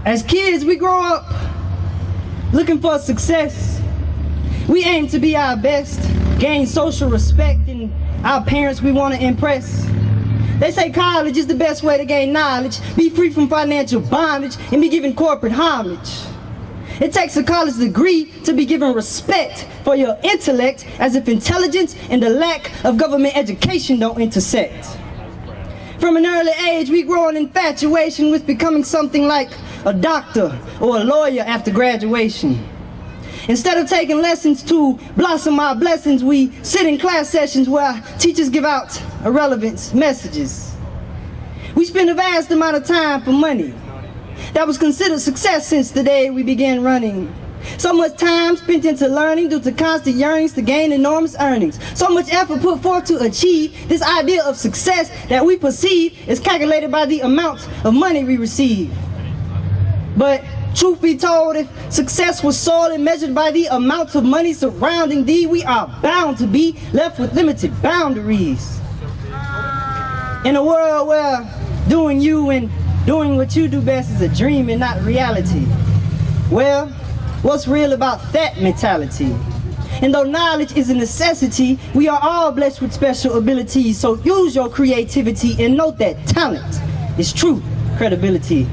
As kids, we grow up looking for success. We aim to be our best, gain social respect, and our parents we want to impress. They say college is the best way to gain knowledge, be free from financial bondage, and be given corporate homage. It takes a college degree to be given respect for your intellect, as if intelligence and the lack of government education don't intersect. From an early age, we grow an infatuation with becoming something like a doctor or a lawyer after graduation. Instead of taking lessons to blossom our blessings, we sit in class sessions where teachers give out irrelevant messages. We spend a vast amount of time for money. That was considered success since the day we began running. So much time spent into learning due to constant yearnings to gain enormous earnings. So much effort put forth to achieve this idea of success that we perceive is calculated by the amount of money we receive. But truth be told, if success was solely measured by the amount of money surrounding thee, we are bound to be left with limited boundaries. In a world where doing you and doing what you do best is a dream and not reality, well, what's real about that mentality? And though knowledge is a necessity, we are all blessed with special abilities, so use your creativity and note that talent is true credibility.